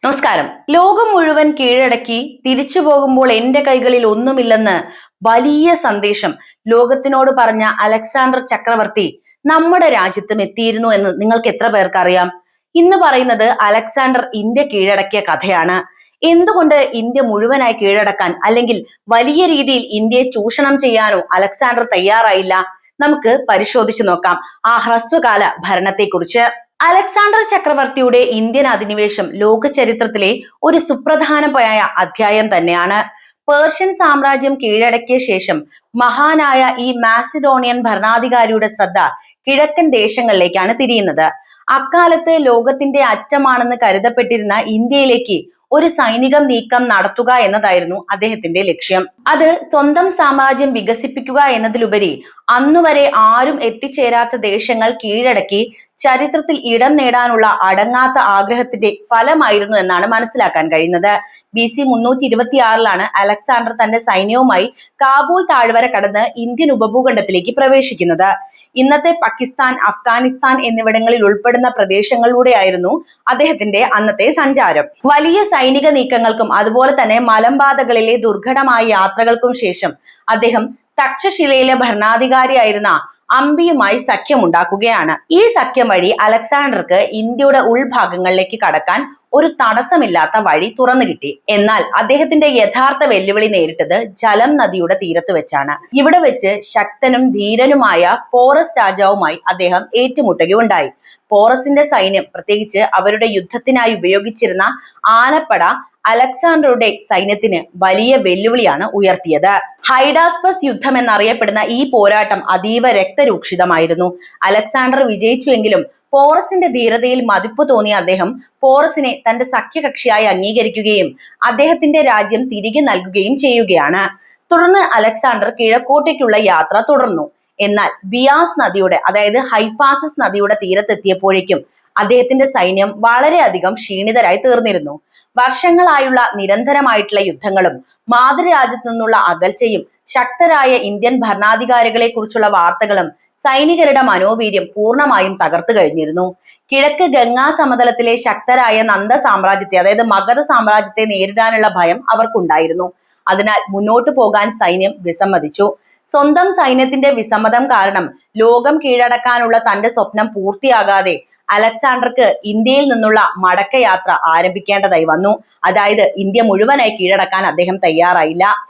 നമസ്കാരം. ലോകം മുഴുവൻ കീഴടക്കി തിരിച്ചു പോകുമ്പോൾ എന്റെ കൈകളിൽ ഒന്നുമില്ലെന്ന് വലിയ സന്ദേശം ലോകത്തിനോട് പറഞ്ഞ അലക്സാണ്ടർ ചക്രവർത്തി നമ്മുടെ രാജ്യത്തും എത്തിയിരുന്നു എന്ന് നിങ്ങൾക്ക് എത്ര പേർക്ക് അറിയാം? ഇന്ന് പറയുന്നത് അലക്സാണ്ടർ ഇന്ത്യ കീഴടക്കിയ കഥയാണ്. എന്തുകൊണ്ട് ഇന്ത്യ മുഴുവനായി കീഴടക്കാൻ അല്ലെങ്കിൽ വലിയ രീതിയിൽ ഇന്ത്യയെ ചൂഷണം ചെയ്യാനോ അലക്സാണ്ടർ തയ്യാറായില്ല? നമുക്ക് പരിശോധിച്ചു നോക്കാം ആ ഹ്രസ്വകാല ഭരണത്തെക്കുറിച്ച്. അലക്സാണ്ടർ ചക്രവർത്തിയുടെ ഇന്ത്യൻ അധിനിവേശം ലോക ചരിത്രത്തിലെ ഒരു സുപ്രധാനമായ അധ്യായം തന്നെയാണ്. പേർഷ്യൻ സാമ്രാജ്യം കീഴടക്കിയ ശേഷം മഹാനായ ഈ മാസിഡോണിയൻ ഭരണാധികാരിയുടെ ശ്രദ്ധ കിഴക്കൻ ദേശങ്ങളിലേക്കാണ് തിരിയുന്നത്. അക്കാലത്ത് ലോകത്തിന്റെ അറ്റമാണെന്ന് കരുതപ്പെട്ടിരുന്ന ഇന്ത്യയിലേക്ക് ഒരു സൈനിക നീക്കം നടത്തുക എന്നതായിരുന്നു അദ്ദേഹത്തിന്റെ ലക്ഷ്യം. അത് സ്വന്തം സാമ്രാജ്യം വികസിപ്പിക്കുക എന്നതിലുപരി അന്നുവരെ ആരും എത്തിച്ചേരാത്ത ദേശങ്ങൾ കീഴടക്കി ചരിത്രത്തിൽ ഇടം നേടാനുള്ള അടങ്ങാത്ത ആഗ്രഹത്തിന്റെ ഫലമായിരുന്നു എന്നാണ് മനസ്സിലാക്കാൻ കഴിയുന്നത്. BC 326 അലക്സാണ്ടർ തന്റെ സൈന്യവുമായി കാബൂൾ താഴ്വര കടന്ന് ഇന്ത്യൻ ഉപഭൂഖണ്ഡത്തിലേക്ക് പ്രവേശിക്കുന്നത്. ഇന്നത്തെ പാകിസ്ഥാൻ, അഫ്ഗാനിസ്ഥാൻ എന്നിവിടങ്ങളിൽ ഉൾപ്പെടുന്ന പ്രദേശങ്ങളിലൂടെയായിരുന്നു അദ്ദേഹത്തിന്റെ അന്നത്തെ സഞ്ചാരം. വലിയ സൈനിക നീക്കങ്ങൾക്കും അതുപോലെ തന്നെ മലമ്പാതകളിലെ ദുർഘടമായ യാത്രകൾക്കും ശേഷം അദ്ദേഹം തക്ഷശിലയിലെ ഭരണാധികാരിയായിരുന്ന അംബിയുമായി സഖ്യമുണ്ടാക്കുകയാണ്. ഈ സഖ്യം വഴി അലക്സാണ്ടർക്ക് ഇന്ത്യയുടെ ഉൾഭാഗങ്ങളിലേക്ക് കടക്കാൻ ഒരു തടസ്സമില്ലാത്ത വഴി തുറന്നു കിട്ടി. എന്നാൽ അദ്ദേഹത്തിന്റെ യഥാർത്ഥ വെല്ലുവിളി നേരിട്ടത് ജലം നദിയുടെ തീരത്ത് വെച്ചാണ്. ഇവിടെ വെച്ച് ശക്തനും ധീരനുമായ പോറസ് രാജാവുമായി അദ്ദേഹം ഏറ്റുമുട്ടുകയുണ്ടായി. പോറസിന്റെ സൈന്യം, പ്രത്യേകിച്ച് അവരുടെ യുദ്ധത്തിനായി ഉപയോഗിച്ചിരുന്ന ആനപ്പട, അലക്സാണ്ടറുടെ സൈന്യത്തിന് വലിയ വെല്ലുവിളിയാണ് ഉയർത്തിയത്. ഹൈഡാസ്പസ് യുദ്ധം എന്നറിയപ്പെടുന്ന ഈ പോരാട്ടം അതീവ രക്തരൂക്ഷിതമായിരുന്നു. അലക്സാണ്ടർ വിജയിച്ചുവെങ്കിലും പോറസിന്റെ ധീരതയിൽ മതിപ്പ് തോന്നിയ അദ്ദേഹം പോറസിനെ തന്റെ സഖ്യകക്ഷിയായി അംഗീകരിക്കുകയും അദ്ദേഹത്തിന്റെ രാജ്യം തിരികെ നൽകുകയും ചെയ്യുകയാണ്. തുടർന്ന് അലക്സാണ്ടർ കിഴക്കോട്ടേക്കുള്ള യാത്ര തുടർന്നു. എന്നാൽ ബിയാസ് നദിയുടെ, അതായത് ഹൈപ്പാസസ് നദിയുടെ തീരത്തെത്തിയപ്പോഴേക്കും അദ്ദേഹത്തിന്റെ സൈന്യം വളരെയധികം ക്ഷീണിതരായി തീർന്നിരുന്നു. വർഷങ്ങളായുള്ള നിരന്തരമായിട്ടുള്ള യുദ്ധങ്ങളും മാതൃരാജ്യത്തു നിന്നുള്ള അകൽച്ചയും ശക്തരായ ഇന്ത്യൻ ഭരണാധികാരികളെ കുറിച്ചുള്ള വാർത്തകളും സൈനികരുടെ മനോവീര്യം പൂർണ്ണമായും തകർത്തു കഴിഞ്ഞിരുന്നു. കിഴക്ക് ഗംഗാ സമതലത്തിലെ ശക്തരായ നന്ദ സാമ്രാജ്യത്തെ, അതായത് മഗധ സാമ്രാജ്യത്തെ നേരിടാനുള്ള ഭയം അവർക്കുണ്ടായിരുന്നു. അതിനാൽ മുന്നോട്ടു പോകാൻ സൈന്യം വിസമ്മതിച്ചു. സ്വന്തം സൈന്യത്തിന്റെ വിസമ്മതം കാരണം ലോകം കീഴടക്കാനുള്ള തന്റെ സ്വപ്നം പൂർത്തിയാകാതെ അലക്സാണ്ടർക്ക് ഇന്ത്യയിൽ നിന്നുള്ള മടക്കയാത്ര ആരംഭിക്കേണ്ടതായി വന്നു. അതായത് ഇന്ത്യ മുഴുവനായി കീഴടക്കാൻ അദ്ദേഹം തയ്യാറായില്ല.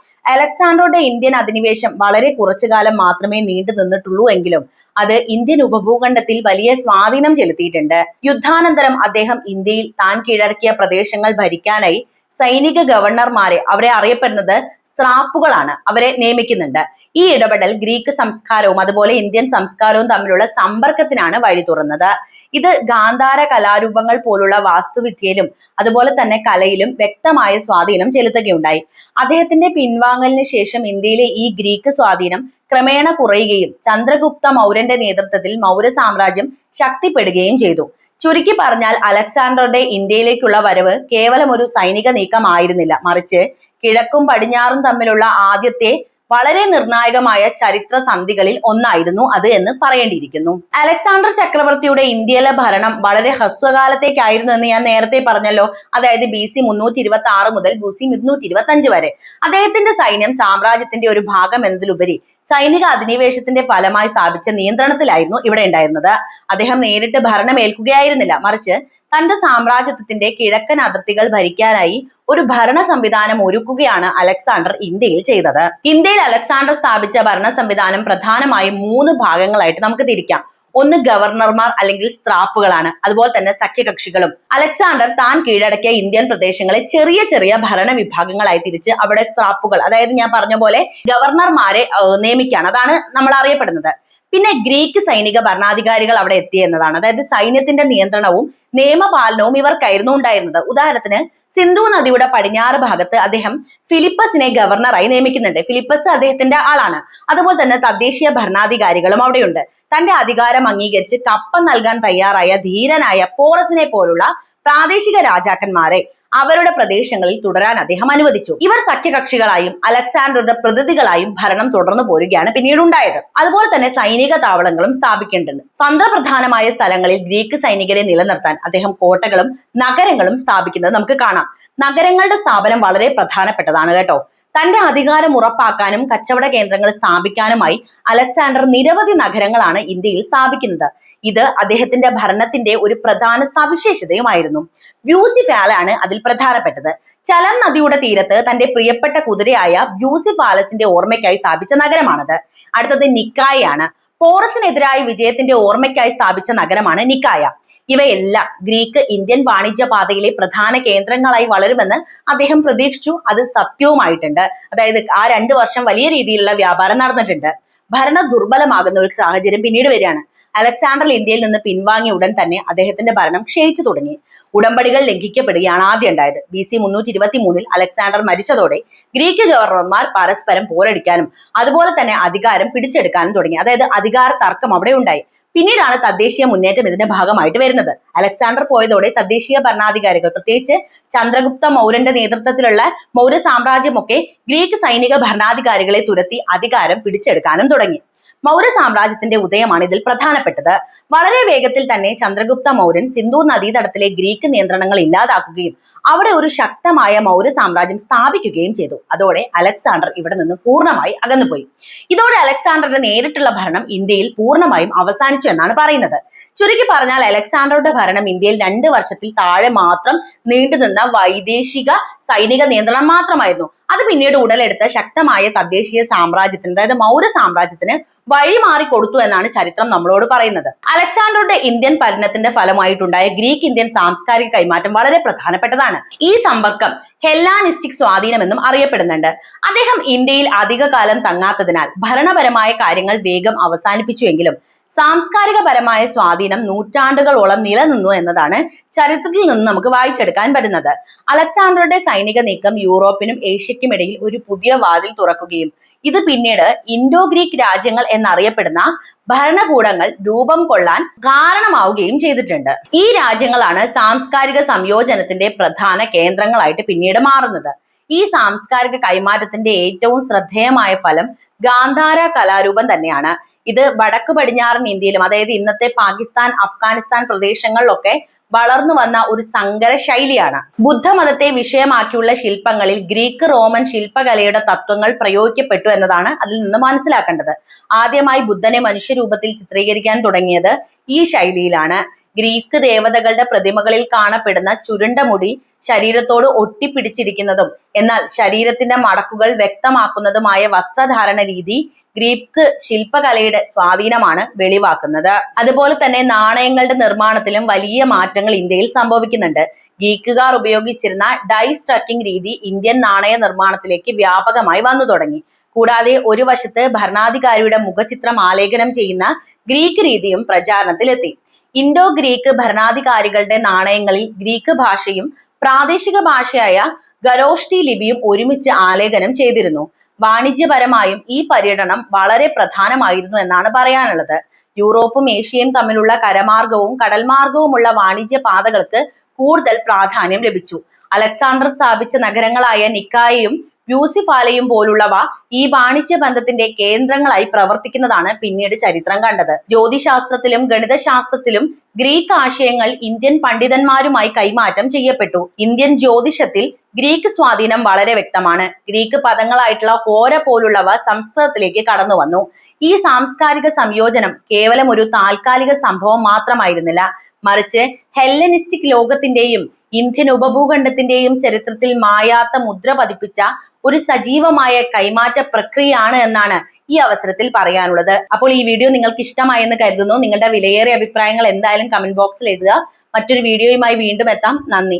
അലക്സാണ്ടറുടെ ഇന്ത്യൻ അധിനിവേശം വളരെ കുറച്ചു കാലം മാത്രമേ നീണ്ടു നിന്നിട്ടുള്ളൂ എങ്കിലും അത് ഇന്ത്യൻ ഉപഭൂഖണ്ഡത്തിൽ വലിയ സ്വാധീനം ചെലുത്തിയിട്ടുണ്ട്. യുദ്ധാനന്തരം അദ്ദേഹം ഇന്ത്യയിൽ താൻ കീഴടക്കിയ പ്രദേശങ്ങൾ ഭരിക്കാനായി സൈനിക ഗവർണർമാരെ, അവരെ അറിയപ്പെടുന്നത് സ്ത്രാപ്പുകളാണ്, അവരെ നിയമിക്കുന്നുണ്ട്. ഈ ഇടപെടൽ ഗ്രീക്ക് സംസ്കാരവും അതുപോലെ ഇന്ത്യൻ സംസ്കാരവും തമ്മിലുള്ള സമ്പർക്കത്തിനാണ് വഴി തുറന്നത്. ഇത് ഗാന്ധാര കലാരൂപങ്ങൾ പോലുള്ള വാസ്തുവിദ്യയിലും അതുപോലെ തന്നെ കലയിലും വ്യക്തമായ സ്വാധീനം ചെലുത്തുകയുണ്ടായി. അദ്ദേഹത്തിന്റെ പിൻവാങ്ങലിന് ശേഷം ഇന്ത്യയിലെ ഈ ഗ്രീക്ക് സ്വാധീനം ക്രമേണ കുറയുകയും ചന്ദ്രഗുപ്ത മൗര്യന്റെ നേതൃത്വത്തിൽ മൗര്യ സാമ്രാജ്യം ശക്തിപ്പെടുകയും ചെയ്തു. ചുരുക്കി പറഞ്ഞാൽ അലക്സാണ്ടറുടെ ഇന്ത്യയിലേക്കുള്ള വരവ് കേവലം ഒരു സൈനിക നീക്കമായിരുന്നില്ല, മറിച്ച് കിഴക്കും പടിഞ്ഞാറും തമ്മിലുള്ള ആദ്യത്തെ വളരെ നിർണായകമായ ചരിത്ര സന്ധികളിൽ ഒന്നായിരുന്നു അത് എന്ന് പറയേണ്ടിയിരിക്കുന്നു. അലക്സാണ്ടർ ചക്രവർത്തിയുടെ ഇന്ത്യയിലെ ഭരണം വളരെ ഹ്രസ്വകാലത്തേക്കായിരുന്നു എന്ന് ഞാൻ നേരത്തെ പറഞ്ഞല്ലോ. അതായത് BC 326 മുതൽ BC 325 വരെ. അദ്ദേഹത്തിന്റെ സൈന്യം സാമ്രാജ്യത്തിന്റെ ഒരു ഭാഗം എന്നതിലുപരി സൈനിക അധിനിവേശത്തിന്റെ ഫലമായി സ്ഥാപിച്ച നിയന്ത്രണത്തിലായിരുന്നു ഇവിടെ ഉണ്ടായിരുന്നത്. അദ്ദേഹം നേരിട്ട് ഭരണം ഏൽക്കുകയായിരുന്നില്ല, മറിച്ച് തന്റെ സാമ്രാജ്യത്വത്തിന്റെ കിഴക്കൻ അതിർത്തികൾ ഭരിക്കാനായി ഒരു ഭരണ സംവിധാനം ഒരുക്കുകയാണ് അലക്സാണ്ടർ ഇന്ത്യയിൽ ചെയ്തത്. ഇന്ത്യയിൽ അലക്സാണ്ടർ സ്ഥാപിച്ച ഭരണ സംവിധാനം പ്രധാനമായും 3 ഭാഗങ്ങളായിട്ട് നമുക്ക് തിരിക്കാം. ഒന്ന് ഗവർണർമാർ അല്ലെങ്കിൽ സ്ത്രാപ്പുകളാണ്, അതുപോലെ തന്നെ സഖ്യകക്ഷികളും. അലക്സാണ്ടർ താൻ കീഴടക്കിയ ഇന്ത്യൻ പ്രദേശങ്ങളെ ചെറിയ ചെറിയ ഭരണ വിഭാഗങ്ങളായി തിരിച്ച് അവിടെ സ്ത്രാപ്പുകൾ, അതായത് ഞാൻ പറഞ്ഞ പോലെ ഗവർണർമാരെ നിയമിക്കുകയാണ്. അതാണ് നമ്മൾ അറിയപ്പെടുന്നത്. പിന്നെ ഗ്രീക്ക് സൈനിക ഭരണാധികാരികൾ അവിടെ എത്തി എന്നതാണ്. അതായത് സൈന്യത്തിന്റെ നിയന്ത്രണവും നിയമപാലനവും ഇവർക്കായിരുന്നു ഉണ്ടായിരുന്നത്. ഉദാഹരണത്തിന് സിന്ധു നദിയുടെ പടിഞ്ഞാറ് ഭാഗത്ത് അദ്ദേഹം ഫിലിപ്പസിനെ ഗവർണറായി നിയമിക്കുന്നുണ്ട്. ഫിലിപ്പസ് അദ്ദേഹത്തിന്റെ ആളാണ്. അതുപോലെ തന്നെ തദ്ദേശീയ ഭരണാധികാരികളും അവിടെയുണ്ട്. തന്റെ അധികാരം അംഗീകരിച്ച് കപ്പം നൽകാൻ തയ്യാറായ ധീരനായ പോറസിനെ പോലുള്ള പ്രാദേശിക രാജാക്കന്മാരെ അവരുടെ പ്രദേശങ്ങളിൽ തുടരാൻ അദ്ദേഹം അനുവദിച്ചു. ഇവർ സഖ്യകക്ഷികളായും അലക്സാണ്ടറുടെ പ്രതിനിധികളായും ഭരണം തുടർന്നു പോരുകയാണ് പിന്നീട് ഉണ്ടായത്. അതുപോലെ തന്നെ സൈനിക താവളങ്ങളും സ്ഥാപിക്കേണ്ടതുണ്ട്. തന്ത്രപ്രധാനമായ സ്ഥലങ്ങളിൽ ഗ്രീക്ക് സൈനികരെ നിലനിർത്താൻ അദ്ദേഹം കോട്ടകളും നഗരങ്ങളും സ്ഥാപിക്കുന്നത് നമുക്ക് കാണാം. നഗരങ്ങളുടെ സ്ഥാപനം വളരെ പ്രധാനപ്പെട്ടതാണ് കേട്ടോ. തന്റെ അധികാരം ഉറപ്പാക്കാനും കച്ചവട കേന്ദ്രങ്ങൾ സ്ഥാപിക്കാനുമായി അലക്സാണ്ടർ നിരവധി നഗരങ്ങളാണ് ഇന്ത്യയിൽ സ്ഥാപിക്കുന്നത്. ഇത് അദ്ദേഹത്തിന്റെ ഭരണത്തിന്റെ ഒരു പ്രധാന സവിശേഷതയുമായിരുന്നു. ബ്യൂസിഫാലാണ് അതിൽ പ്രധാനപ്പെട്ടത്. ചലം നദിയുടെ തീരത്ത് തന്റെ പ്രിയപ്പെട്ട കുതിരയായ ബ്യൂസിഫാലസിന്റെ ഓർമ്മയ്ക്കായി സ്ഥാപിച്ച നഗരമാണത്. അടുത്തത് നിക്കായാണ്. പോറസിനെതിരായ വിജയത്തിന്റെ ഓർമ്മയ്ക്കായി സ്ഥാപിച്ച നഗരമാണ് നിക്കായ. ഇവയെല്ലാം ഗ്രീക്ക് ഇന്ത്യൻ വാണിജ്യ പാതയിലെ പ്രധാന കേന്ദ്രങ്ങളായി വളരുമെന്ന് അദ്ദേഹം പ്രതീക്ഷിച്ചു. അത് സത്യവുമായിട്ടുണ്ട്. അതായത് ആ 2 വർഷം വലിയ രീതിയിലുള്ള വ്യാപാരം നടന്നിട്ടുണ്ട്. ഭരണ ദുർബലമാകുന്ന ഒരു സാഹചര്യം പിന്നീട് വരികയാണ്. അലക്സാണ്ടർ ഇന്ത്യയിൽ നിന്ന് പിൻവാങ്ങിയ ഉടൻ തന്നെ അദ്ദേഹത്തിന്റെ ഭരണം ക്ഷയിച്ചു തുടങ്ങി. ഉടമ്പടികൾ ലംഘിക്കപ്പെടുകയാണ് ആദ്യം ഉണ്ടായത്. BC 323 അലക്സാണ്ടർ മരിച്ചതോടെ ഗ്രീക്ക് ഗവർണർമാർ പരസ്പരം പോരടിക്കാനും അതുപോലെ തന്നെ അധികാരം പിടിച്ചെടുക്കാനും തുടങ്ങി. അതായത് അധികാര തർക്കം അവിടെ ഉണ്ടായി. പിന്നീടാണ് തദ്ദേശീയ മുന്നേറ്റം ഇതിന്റെ ഭാഗമായിട്ട് വരുന്നത്. അലക്സാണ്ടർ പോയതോടെ തദ്ദേശീയ ഭരണാധികാരികൾ, പ്രത്യേകിച്ച് ചന്ദ്രഗുപ്ത മൗര്യന്റെ നേതൃത്വത്തിലുള്ള മൗര്യ സാമ്രാജ്യമൊക്കെ ഗ്രീക്ക് സൈനിക ഭരണാധികാരികളെ തുരത്തി അധികാരം പിടിച്ചെടുക്കാനും തുടങ്ങി. മൗര്യ സാമ്രാജ്യത്തിന്റെ ഉദയമാണ് ഇതിൽ പ്രധാനപ്പെട്ടത്. വളരെ വേഗത്തിൽ തന്നെ ചന്ദ്രഗുപ്ത മൗര്യൻ സിന്ധു നദീതടത്തിലെ ഗ്രീക്ക് നിയന്ത്രണങ്ങൾ ഇല്ലാതാക്കുകയും അവിടെ ഒരു ശക്തമായ മൗര്യ സാമ്രാജ്യം സ്ഥാപിക്കുകയും ചെയ്തു. അതോടെ അലക്സാണ്ടർ ഇവിടെ നിന്ന് പൂർണ്ണമായി അകന്നുപോയി. ഇതോടെ അലക്സാണ്ടറുടെ നേരിട്ടുള്ള ഭരണം ഇന്ത്യയിൽ പൂർണ്ണമായും അവസാനിച്ചു എന്നാണ് പറയുന്നത്. ചുരുക്കി പറഞ്ഞാൽ അലക്സാണ്ടറുടെ ഭരണം ഇന്ത്യയിൽ 2 വർഷത്തിൽ താഴെ മാത്രം നീണ്ടുനിന്ന വൈദേശിക സൈനിക നിയന്ത്രണം മാത്രമായിരുന്നു. അത് പിന്നീട് ഉടലെടുത്ത ശക്തമായ തദ്ദേശീയ സാമ്രാജ്യത്തിന്, അതായത് മൗര്യ സാമ്രാജ്യത്തിന് വഴിമാറി കൊടുത്തു എന്നാണ് ചരിത്രം നമ്മളോട് പറയുന്നത്. അലക്സാണ്ടറുടെ ഇന്ത്യൻ പതനത്തിന്റെ ഫലമായിട്ടുണ്ടായ ഗ്രീക്ക് ഇന്ത്യൻ സാംസ്കാരിക കൈമാറ്റം വളരെ പ്രധാനപ്പെട്ടതാണ്. ഈ സമ്പർക്കം ഹെല്ലാനിസ്റ്റിക് സ്വാധീനം എന്നും അറിയപ്പെടുന്നുണ്ട്. അദ്ദേഹം ഇന്ത്യയിൽ അധികകാലം തങ്ങാത്തതിനാൽ ഭരണപരമായ കാര്യങ്ങൾ വേഗം അവസാനിപ്പിച്ചുവെങ്കിലും സാംസ്കാരികപരമായ സ്വാധീനം നൂറ്റാണ്ടുകളോളം നിലനിന്നു എന്നതാണ് ചരിത്രത്തിൽ നിന്ന് നമുക്ക് വായിച്ചെടുക്കാൻ പറ്റുന്നത്. അലക്സാണ്ടറുടെ സൈനിക നീക്കം യൂറോപ്പിനും ഏഷ്യയ്ക്കും ഇടയിൽ ഒരു പുതിയ വാതിൽ തുറക്കുകയും ഇത് പിന്നീട് ഇൻഡോ ഗ്രീക്ക് രാജ്യങ്ങൾ എന്നറിയപ്പെടുന്ന ഭരണകൂടങ്ങൾ രൂപം കൊള്ളാൻ കാരണമാവുകയും ചെയ്തിട്ടുണ്ട്. ഈ രാജ്യങ്ങളാണ് സാംസ്കാരിക സംയോജനത്തിന്റെ പ്രധാന കേന്ദ്രങ്ങളായിട്ട് പിന്നീട് മാറുന്നത്. ഈ സാംസ്കാരിക കൈമാറ്റത്തിന്റെ ഏറ്റവും ശ്രദ്ധേയമായ ഫലം ഗാന്ധാര കലാരൂപം തന്നെയാണ്. ഇത് വടക്ക് പടിഞ്ഞാറൻ ഇന്ത്യയിലും, അതായത് ഇന്നത്തെ പാകിസ്ഥാൻ, അഫ്ഗാനിസ്ഥാൻ പ്രദേശങ്ങളിലൊക്കെ വളർന്നു വന്ന ഒരു സങ്കര ശൈലിയാണ്. ബുദ്ധമതത്തെ വിഷയമാക്കിയുള്ള ശില്പങ്ങളിൽ ഗ്രീക്ക് റോമൻ ശില്പകലയുടെ തത്വങ്ങൾ പ്രയോഗിക്കപ്പെട്ടു എന്നതാണ് അതിൽ നിന്ന് മനസ്സിലാക്കേണ്ടത്. ആദ്യമായി ബുദ്ധനെ മനുഷ്യരൂപത്തിൽ ചിത്രീകരിക്കാൻ തുടങ്ങിയത് ഈ ശൈലിയിലാണ്. ഗ്രീക്ക് ദേവതകളുടെ പ്രതിമകളിൽ കാണപ്പെടുന്ന ചുരുണ്ട മുടി ശരീരത്തോട് ഒട്ടിപ്പിടിച്ചിരിക്കുന്നതും എന്നാൽ ശരീരത്തിന്റെ മടക്കുകൾ വ്യക്തമാക്കുന്നതുമായ വസ്ത്രധാരണ രീതി ഗ്രീക്ക് ശില്പകലയുടെ സ്വാധീനമാണ് വെളിവാക്കുന്നത്. അതുപോലെ തന്നെ നാണയങ്ങളുടെ നിർമ്മാണത്തിലും വലിയ മാറ്റങ്ങൾ ഇന്ത്യയിൽ സംഭവിക്കുന്നുണ്ട്. ഗ്രീക്കുകാർ ഉപയോഗിച്ചിരുന്ന ഡൈ സ്ട്രക്കിംഗ് രീതി ഇന്ത്യൻ നാണയ നിർമ്മാണത്തിലേക്ക് വ്യാപകമായി വന്നു തുടങ്ങി. കൂടാതെ ഒരു വശത്ത് ഭരണാധികാരിയുടെ മുഖചിത്രം ആലേഖനം ചെയ്യുന്ന ഗ്രീക്ക് രീതിയും പ്രചാരണത്തിലെത്തി. ഇൻഡോ ഗ്രീക്ക് ഭരണാധികാരികളുടെ നാണയങ്ങളിൽ ഗ്രീക്ക് ഭാഷയും പ്രാദേശിക ഭാഷയായ ഗരോഷ്ടി ലിപിയും ഒരുമിച്ച് ആലേഖനം ചെയ്തിരുന്നു. വാണിജ്യപരമായും ഈ പര്യടനം വളരെ പ്രധാനമായിരുന്നു എന്നാണ് പറയാനുള്ളത്. യൂറോപ്പും ഏഷ്യയും തമ്മിലുള്ള കരമാർഗവും കടൽമാർഗവുമുള്ള വാണിജ്യ പാതകൾക്ക് കൂടുതൽ പ്രാധാന്യം ലഭിച്ചു. അലക്സാണ്ടർ സ്ഥാപിച്ച നഗരങ്ങളായ നിക്കായയും ബ്യൂസിഫാലയും പോലുള്ളവ ഈ വാണിജ്യ ബന്ധത്തിന്റെ കേന്ദ്രങ്ങളായി പ്രവർത്തിക്കുന്നതാണ് പിന്നീട് ചരിത്രം കണ്ടത്. ജ്യോതിശാസ്ത്രത്തിലും ഗണിതശാസ്ത്രത്തിലും ഗ്രീക്ക് ആശയങ്ങൾ ഇന്ത്യൻ പണ്ഡിതന്മാരുമായി കൈമാറ്റം ചെയ്യപ്പെട്ടു. ഇന്ത്യൻ ജ്യോതിഷത്തിൽ ഗ്രീക്ക് സ്വാധീനം വളരെ വ്യക്തമാണ്. ഗ്രീക്ക് പദങ്ങളായിട്ടുള്ള ഹോര പോലുള്ളവ സംസ്കൃതത്തിലേക്ക് കടന്നു വന്നു. ഈ സാംസ്കാരിക സംയോജനം കേവലം ഒരു താൽക്കാലിക സംഭവം മാത്രമായിരുന്നില്ല, മറിച്ച് ഹെല്ലനിസ്റ്റിക് ലോകത്തിന്റെയും ഇന്ത്യൻ ഉപഭൂഖണ്ഡത്തിന്റെയും ചരിത്രത്തിൽ മായാത്ത മുദ്ര പതിപ്പിച്ച ഒരു സജീവമായ കൈമാറ്റ പ്രക്രിയയാണ് എന്നാണ് ഈ അവസരത്തിൽ പറയാനുള്ളത്. അപ്പോൾ ഈ വീഡിയോ നിങ്ങൾക്ക് ഇഷ്ടമായെന്ന് കരുതുന്നു. നിങ്ങളുടെ വിലയേറിയ അഭിപ്രായങ്ങൾ എന്തായാലും കമന്റ് ബോക്സിൽ എഴുതുക. മറ്റൊരു വീഡിയോയുമായി വീണ്ടും എത്താം. നന്ദി.